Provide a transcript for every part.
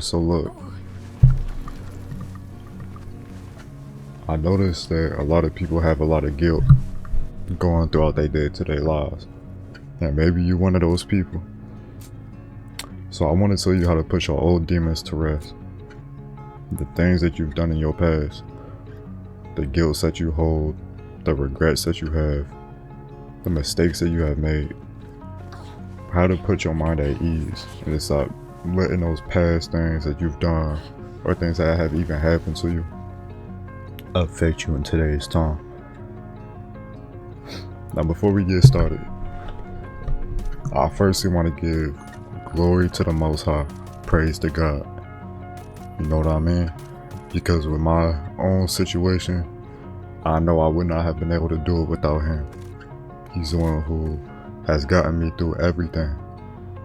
So look, I noticed that a lot of people have a lot of guilt going throughout their day-to-day lives. And maybe you're one of those people. So I want to tell you how to put your old demons to rest. The things that you've done in your past, the guilt that you hold, the regrets that you have, the mistakes that you have made. How to put your mind at ease and stop letting those past things that you've done or things that have even happened to you affect you in today's time. Now, before we get started, I firstly want to give glory to the Most High, praise to God. You know what I mean? Because with my own situation, I know I would not have been able to do it without Him. He's the one who has gotten me through everything.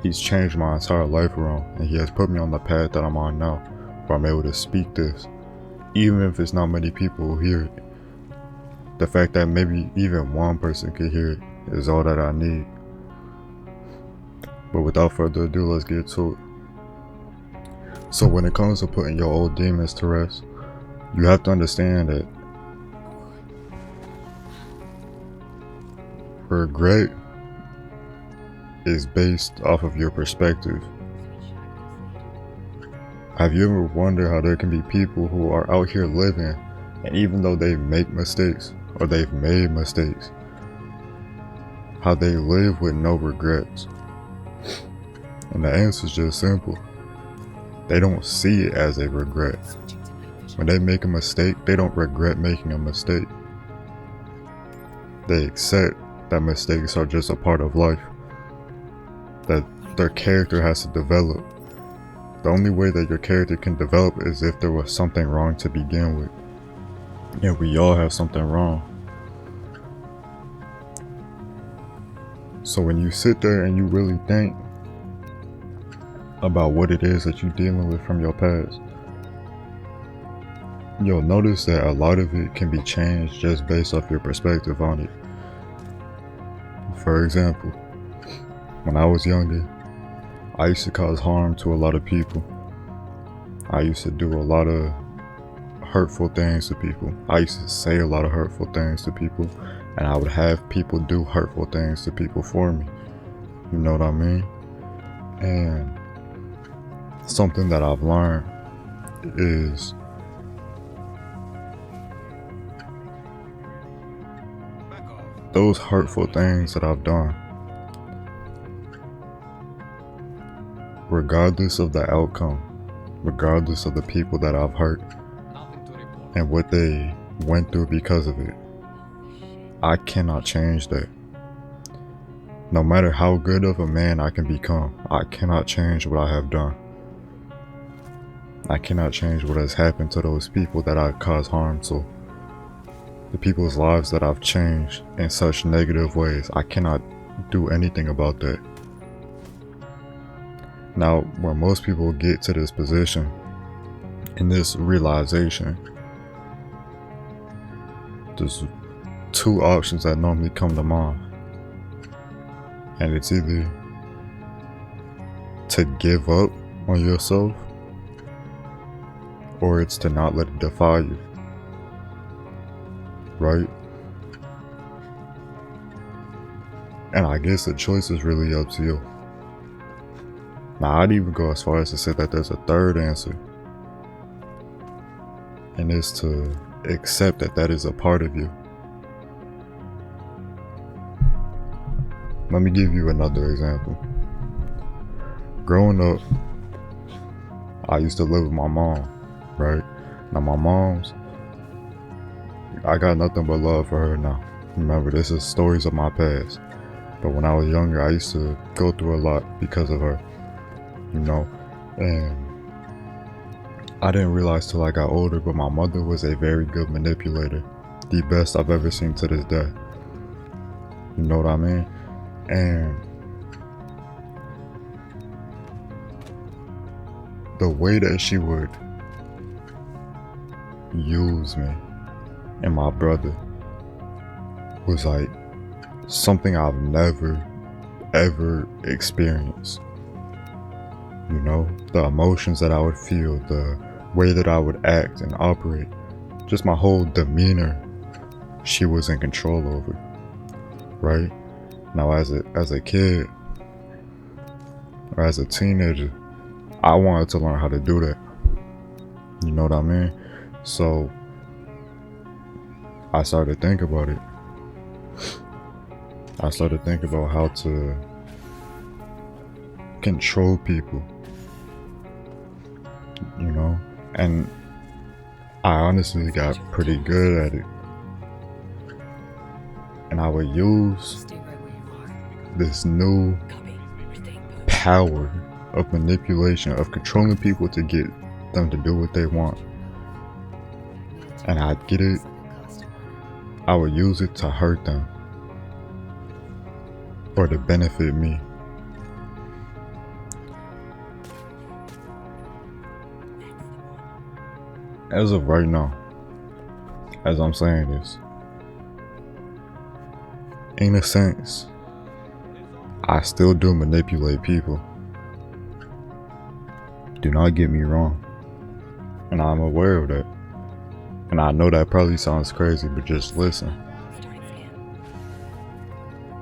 He's changed my entire life around, and He has put me on the path that I'm on now, where I'm able to speak this, even if it's not many people who hear it. The fact that maybe even one person could hear it is all that I need. But without further ado, let's get to it. So when it comes to putting your old demons to rest, you have to understand that regret is based off of your perspective. Have you ever wondered how there can be people who are out here living, and even though they make mistakes or they've made mistakes, how they live with no regrets? And the answer is just simple. They don't see it as a regret. When they make a mistake, they don't regret making a mistake. They accept that mistakes are just a part of life, that their character has to develop. The only way that your character can develop is if there was something wrong to begin with. And we all have something wrong. So when you sit there and you really think about what it is that you're dealing with from your past, you'll notice that a lot of it can be changed just based off your perspective on it. For example, when I was younger, I used to cause harm to a lot of people. I used to do a lot of hurtful things to people. I used to say a lot of hurtful things to people, and I would have people do hurtful things to people for me. You know what I mean? And something that I've learned is those hurtful things that I've done, regardless of the outcome, regardless of the people that I've hurt and what they went through because of it, I cannot change that. No matter how good of a man I can become, I cannot change what I have done. I cannot change what has happened to those people that I caused harm to. The people's lives that I've changed in such negative ways, I cannot do anything about that. Now, when most people get to this position and this realization, there's two options that normally come to mind. And it's either to give up on yourself, or it's to not let it define you. Right? And I guess the choice is really up to you. Now, I'd even go as far as to say that there's a third answer, and it's to accept that that is a part of you. Let me give you another example. Growing up, I used to live with my mom, right? Now my mom's, I got nothing but love for her now. Remember, this is stories of my past. But when I was younger, I used to go through a lot because of her, you know? And I didn't realize till I got older, but my mother was a very good manipulator. The best I've ever seen to this day. You know what I mean? And the way that she would use me and my brother was like something I've never ever experienced. You know, the emotions that I would feel, the way that I would act and operate, just my whole demeanor, she was in control over, right? Now as a kid or as a teenager, I wanted to learn how to do that. You know what I mean? So I started to think about it. I started to think about how to control people, you know? And I honestly got pretty good at it. And I would use this new power of manipulation, of controlling people to get them to do what they want. And I'd get it, I would use it to hurt them or to benefit me. As of right now, as I'm saying this, in a sense, I still do manipulate people. Do not get me wrong. And I'm aware of that. And I know that probably sounds crazy, but just listen.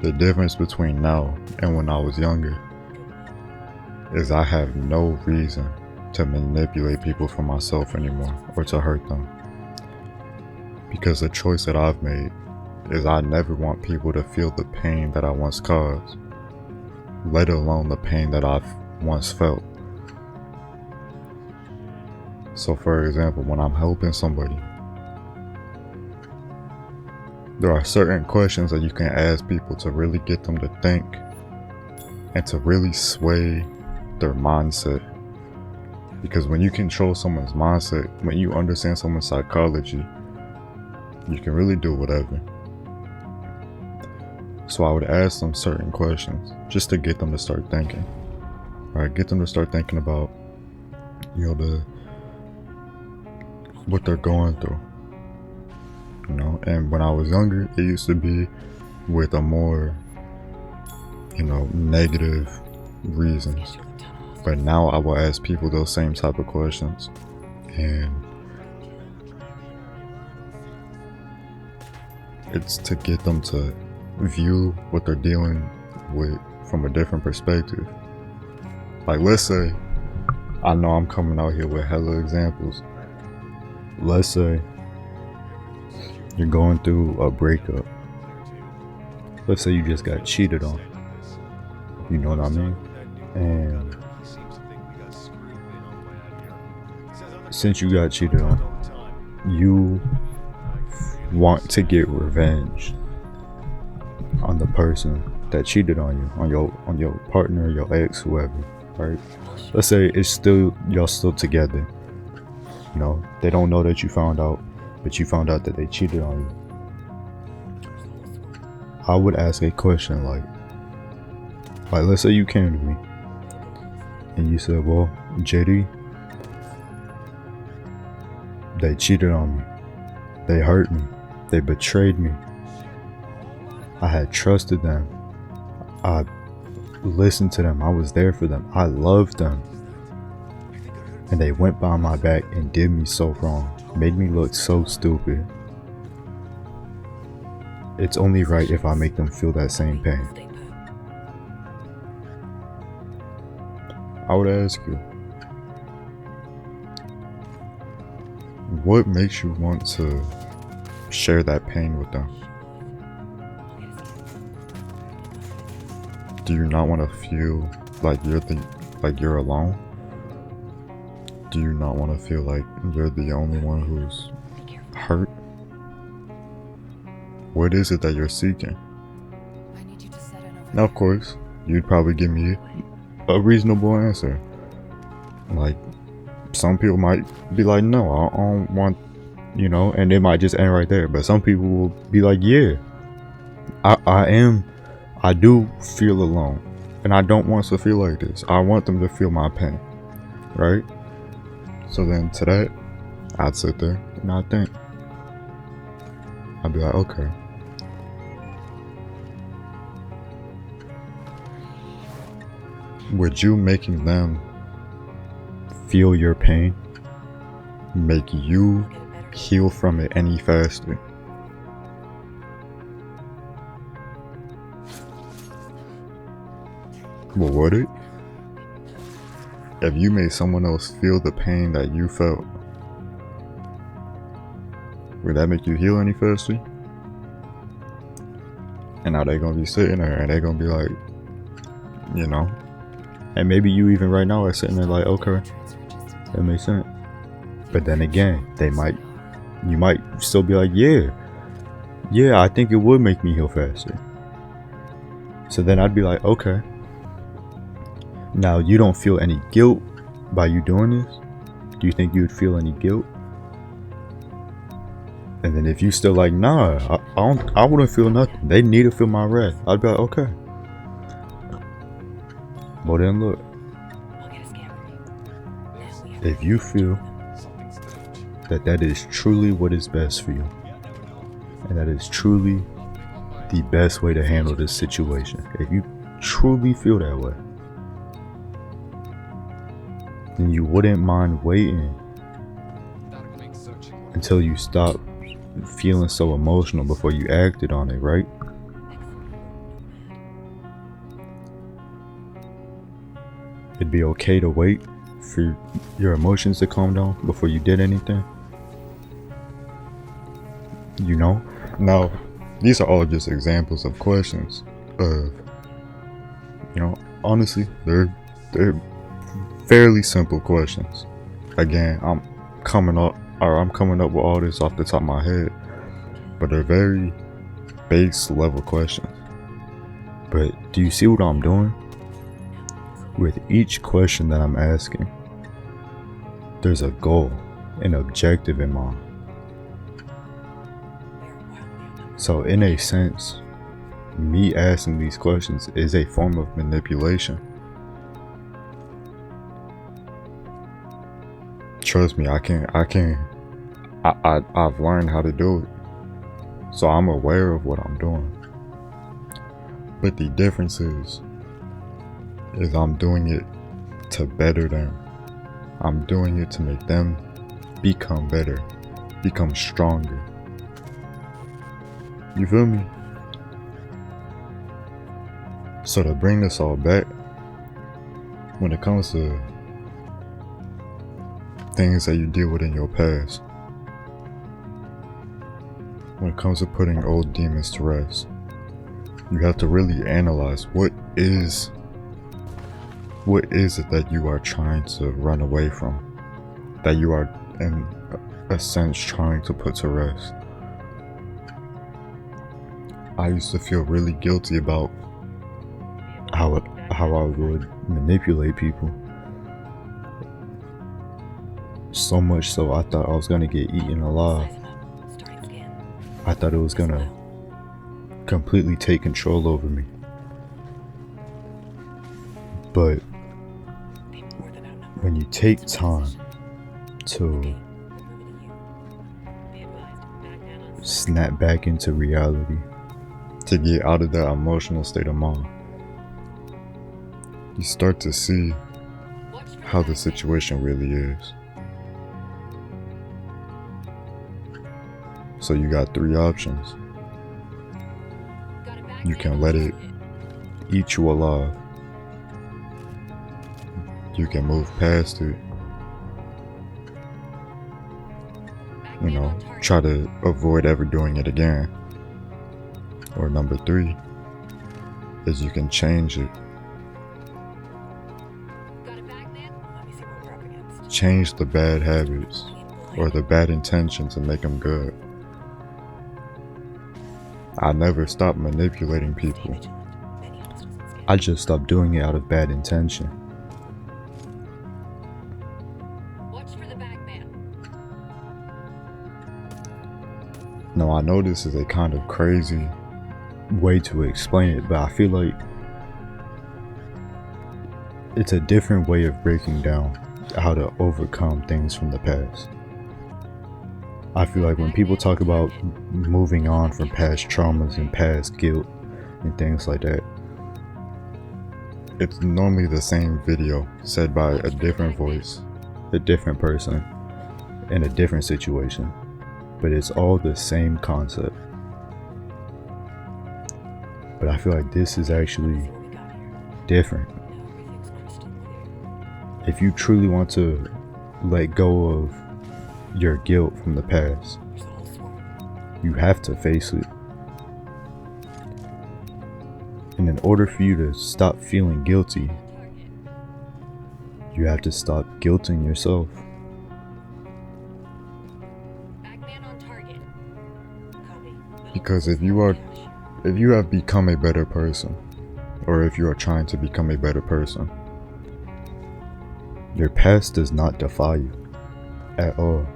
The difference between now and when I was younger is I have no reason to manipulate people for myself anymore or to hurt them. Because the choice that I've made is I never want people to feel the pain that I once caused, let alone the pain that I've once felt. So for example, when I'm helping somebody, there are certain questions that you can ask people to really get them to think and to really sway their mindset. Because when you control someone's mindset, when you understand someone's psychology, you can really do whatever. So I would ask them certain questions just to get them to start thinking, right? Get them to start thinking about, you know, what they're going through, you know. And when I was younger, it used to be with a more, you know, negative reasons. But now I will ask people those same type of questions, and it's to get them to view what they're dealing with from a different perspective. Like, let's say, I know I'm coming out here with hella examples. Let's say you're going through a breakup. Let's say you just got cheated on. You know what I mean? And since you got cheated on, you want to get revenge on the person that cheated on you, on your partner, your ex, whoever, right? Let's say y'all still together. You know, they don't know that you found out, but you found out that they cheated on you. I would ask a question like let's say you came to me and you said, well, JD, they cheated on me, they hurt me, they betrayed me. I had trusted them. I listened to them. I was there for them. I loved them. And they went behind my back and did me so wrong. Made me look so stupid. It's only right if I make them feel that same pain. I would ask you, what makes you want to share that pain with them? Do you not want to feel like you're alone? Do you not want to feel like you're the only one who's hurt? What is it that you're seeking? Now, of course, you'd probably give me a reasonable answer. Like, some people might be like, no, I don't want, you know, and it might just end right there. But some people will be like, yeah, I do feel alone, and I don't want to feel like this. I want them to feel my pain, right? So then to that, I'd sit there and I'd think. I'd be like, okay, would you making them feel your pain make you heal from it any faster? Well, would it? If you made someone else feel the pain that you felt, would that make you heal any faster? And now they gonna be sitting there and they gonna be like, you know, and maybe you even right now are sitting there like, okay, that makes sense. But then again, you might still be like, yeah, I think it would make me heal faster. So then I'd be like, okay. Now you don't feel any guilt by you doing this? Do you think you would feel any guilt? And then if you still like, nah, I wouldn't feel nothing. They need to feel my wrath. I'd be like, okay. Well then look. If you feel that is truly what is best for you, and that is truly the best way to handle this situation, if you truly feel that way, then you wouldn't mind waiting until you stop feeling so emotional before you acted on it, right? It'd be okay to wait for your emotions to calm down before you did anything. You know? Now, these are all just examples of questions of, you know, honestly, they're fairly simple questions. Again, I'm coming up with all this off the top of my head, but they're very base level questions. But do you see what I'm doing? With each question that I'm asking, there's a goal, an objective in mind. So in a sense, me asking these questions is a form of manipulation. Trust me, I've learned how to do it. So I'm aware of what I'm doing. But the difference is I'm doing it to better them. I'm doing it to make them become better, become stronger. You feel me? So to bring this all back, when it comes to things that you deal with in your past, when it comes to putting old demons to rest, you have to really analyze what is it that you are trying to run away from, that you are in a sense trying to put to rest. I used to feel really guilty about how I would manipulate people. So much so I thought I was gonna get eaten alive. I thought it was gonna completely take control over me. But when you take time to snap back into reality, to get out of that emotional state of mind, you start to see how the situation really is. So you got three options. You can let it eat you alive. You can move past it. You know, try to avoid ever doing it again. Or number three is you can change it. Change the bad habits or the bad intentions and make them good. I never stopped manipulating people. I just stopped doing it out of bad intention. Now I know this is a kind of crazy way to explain it, but I feel like it's a different way of breaking down how to overcome things from the past. I feel like when people talk about moving on from past traumas and past guilt and things like that, it's normally the same video said by a different voice a different person in a different situation, but it's all the same concept. But I feel like this is actually different. If you truly want to let go of your guilt from the past, you have to face it. And in order for you to stop feeling guilty, you have to stop guilting yourself. Because if you have become a better person, or if you are trying to become a better person, your past does not define you at all.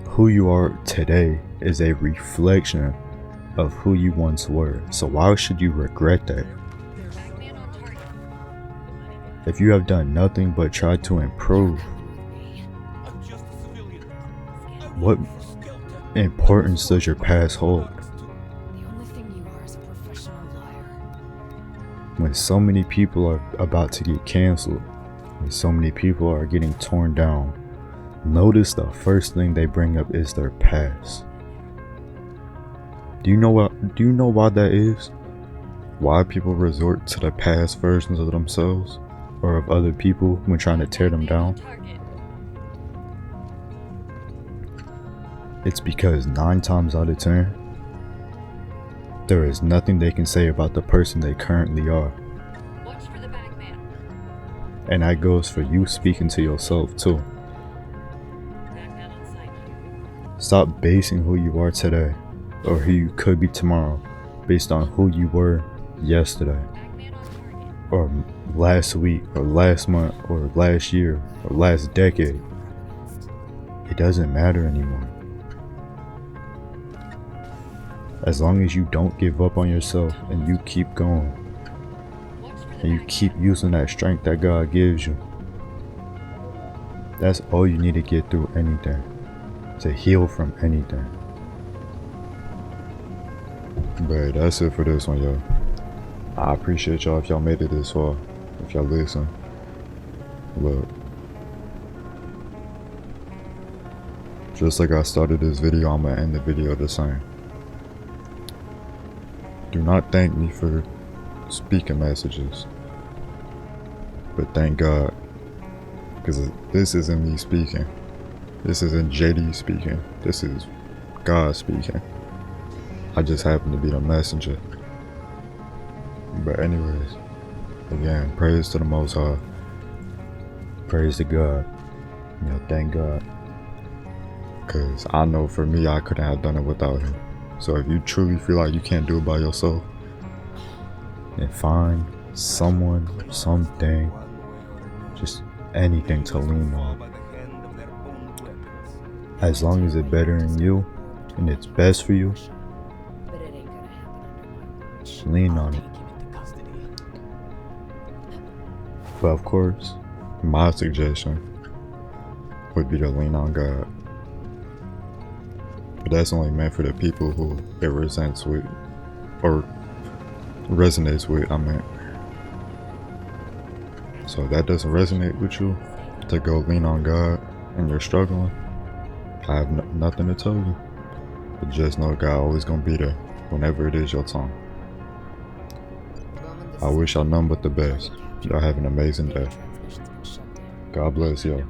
Who you are today is a reflection of who you once were, so why should you regret that? If you have done nothing but try to improve, what importance does your past hold? When so many people are about to get canceled, when so many people are getting torn down, notice the first thing they bring up is their past. Do you know why that is? Why people resort to the past versions of themselves or of other people when trying to tear them down? It's because 9 times out of 10, there is nothing they can say about the person they currently are. And that goes for you speaking to yourself too. Stop basing who you are today or who you could be tomorrow based on who you were yesterday, or last week, or last month, or last year, or last decade. It doesn't matter anymore. As long as you don't give up on yourself and you keep going, and you keep using that strength that God gives you, that's all you need to get through anything, to heal from anything. But that's it for this one, y'all. I appreciate y'all if y'all made it this far, if y'all listen. Look, just like I started this video, I'm gonna end the video the same. Do not thank me for speaking messages, but thank God, because this isn't me speaking. This isn't JD speaking. This is God speaking. I just happen to be the messenger. But anyways, again, praise to the Most High. Praise to God. You know, thank God. Because I know for me, I couldn't have done it without Him. So if you truly feel like you can't do it by yourself, then find someone, something, just anything to lean on. As long as it's bettering you and it's best for you, lean on it. But of course, my suggestion would be to lean on God. But that's only meant for the people who it resents with, or resonates with, I meant. So if that doesn't resonate with you, to go lean on God and you're struggling, I have nothing to tell you. But just know God always gonna be there whenever it is your time. I wish y'all nothing but the best. Y'all have an amazing day. God bless y'all.